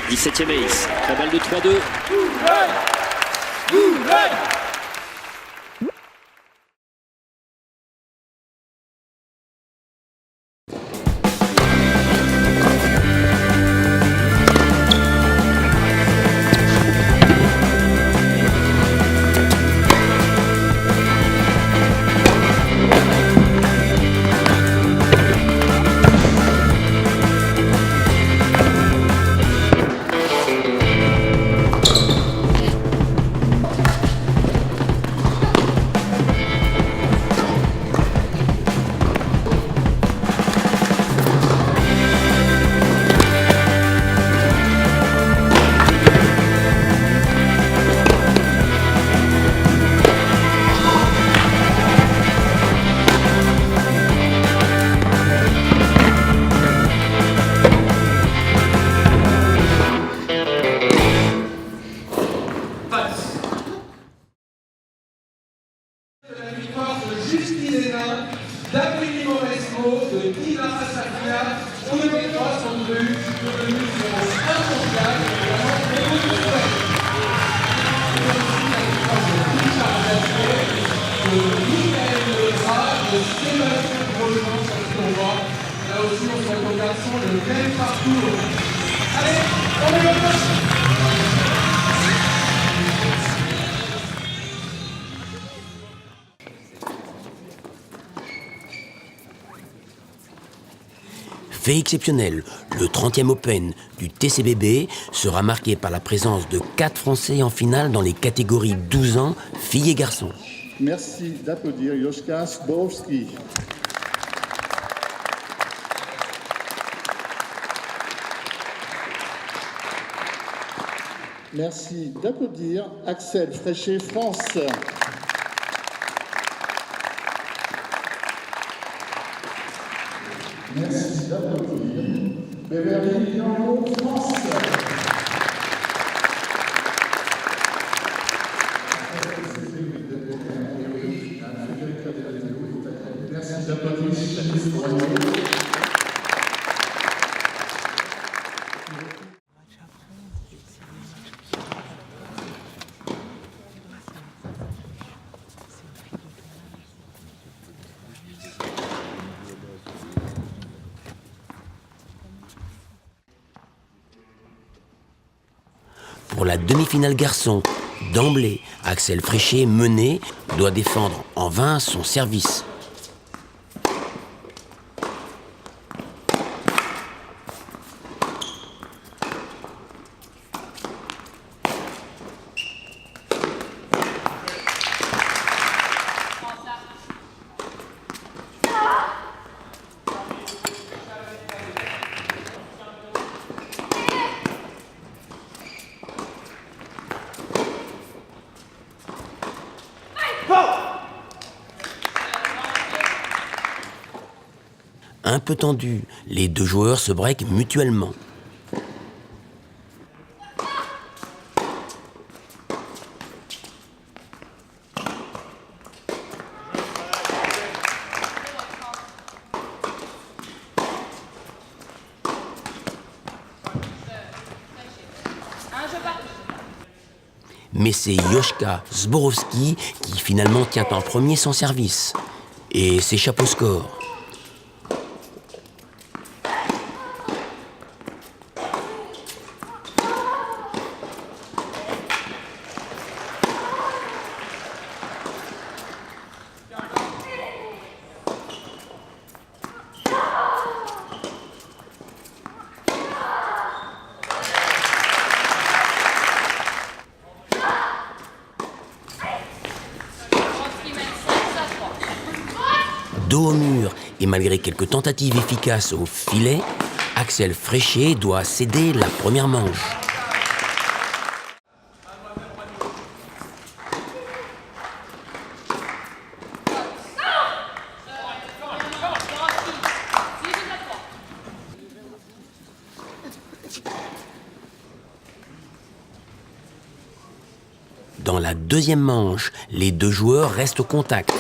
17e ace. La balle de 3-2. d'Amélie Mauresmo, de Dina Asafia, tous les trois sont devenus incontournables, évidemment, pour nous tous. De Michael Leza, de Sébastien Grosjean, sur ce qu'on voit. Là aussi, on souhaite aux garçons le même parcours. Allez, on est là. Fait exceptionnel, le 30e Open du TCBB sera marqué par la présence de 4 Français en finale dans les catégories 12 ans, filles et garçons. Merci d'applaudir Joška Zborovský. Merci d'applaudir Axel Fréchet, France. Merci d'applaudir Beverly Bianco, France. Merci d'applaudir Chalice Royaux. Pour la demi-finale garçon, d'emblée, Axel Fréchet, mené, doit défendre en vain son service. Un peu tendu, les deux joueurs se breakent mutuellement. Mais c'est Joška Zborovský qui finalement tient en premier son service et s'échappe au score. Dos au mur et malgré quelques tentatives efficaces au filet, Axel Fréchet doit céder la première manche. Dans la deuxième manche, les deux joueurs restent au contact.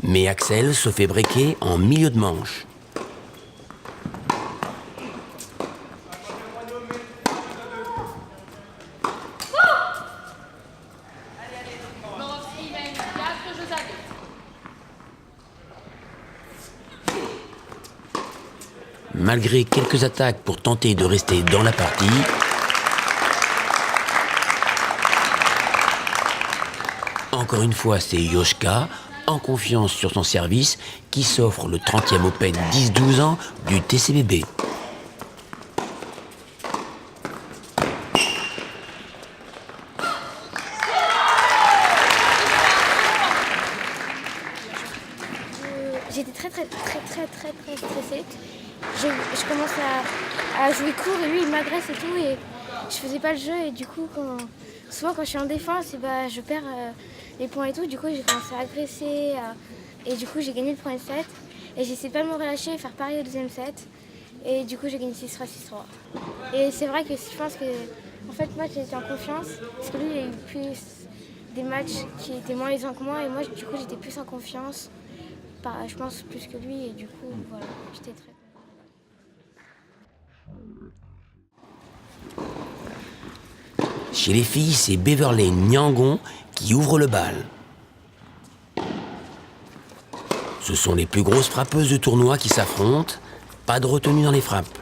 Mais Axel se fait breaker en milieu de manche. Malgré quelques attaques pour tenter de rester dans la partie, encore une fois, c'est Joška, en confiance sur son service, qui s'offre le 30e Open 10-12 ans du TCBB. J'étais très stressée. Je commence à jouer court et lui il m'agresse et tout et je faisais pas le jeu et du coup souvent quand je suis en défense je perds les points et tout, du coup j'ai commencé à agresser et du coup j'ai gagné le premier set et j'essaie pas de me relâcher et faire pareil au deuxième set et du coup j'ai gagné 6-3, 6-3. Et c'est vrai que je pense que en fait moi j'étais en confiance parce que lui il a eu plus des matchs qui étaient moins aisants que moi et moi du coup j'étais plus en confiance, je pense plus que lui et du coup voilà, j'étais très... Chez les filles, c'est Beverley Niangon qui ouvre le bal. Ce sont les plus grosses frappeuses de tournoi qui s'affrontent. Pas de retenue dans les frappes.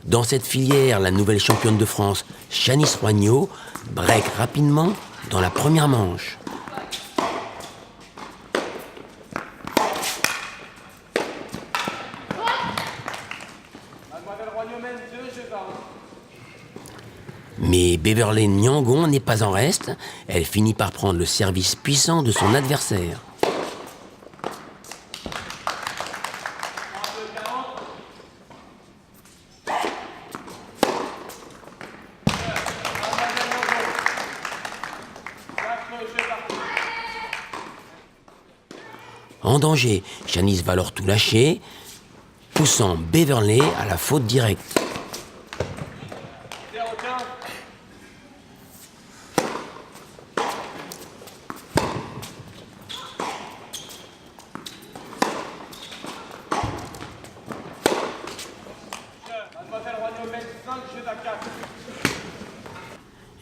Dans cette filière, la nouvelle championne de France, Shanice Roignaud, break rapidement dans la première manche. Mais Beverley Niangon n'est pas en reste. Elle finit par prendre le service puissant de son adversaire. En danger, Shanice va alors tout lâcher, poussant Beverley à la faute directe.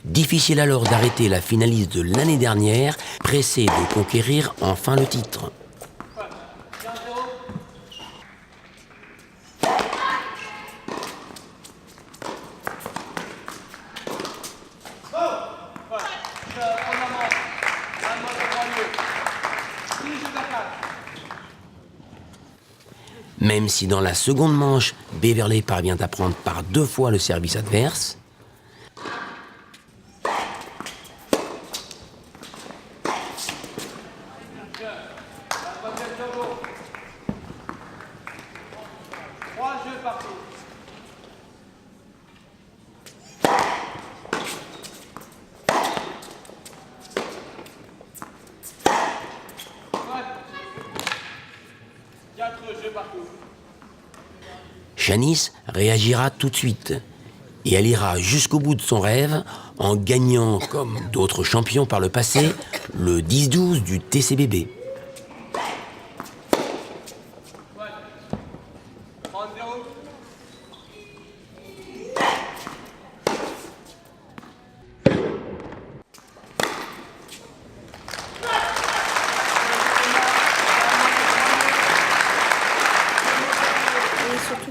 Difficile alors d'arrêter la finaliste de l'année dernière, pressée de conquérir enfin le titre. Même si dans la seconde manche, Beverley parvient à prendre par 2 fois le service adverse, Shanice réagira tout de suite et elle ira jusqu'au bout de son rêve en gagnant, comme d'autres champions par le passé, le 10-12 du TCBB.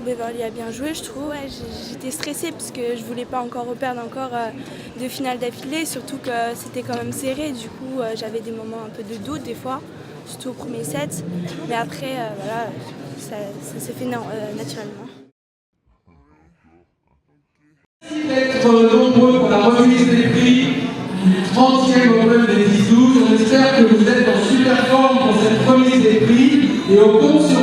Beverley a bien joué, je trouve. Ouais, j'étais stressée parce que je voulais pas perdre de finales d'affilée, surtout que c'était quand même serré. Du coup, j'avais des moments un peu de doute des fois, surtout au premier set. Mais après, voilà, ça s'est fait naturellement. Merci d'être nombreux pour la remise des prix du 30e Open des 10-12. On espère que vous êtes en super forme pour cette remise des prix et on compte sur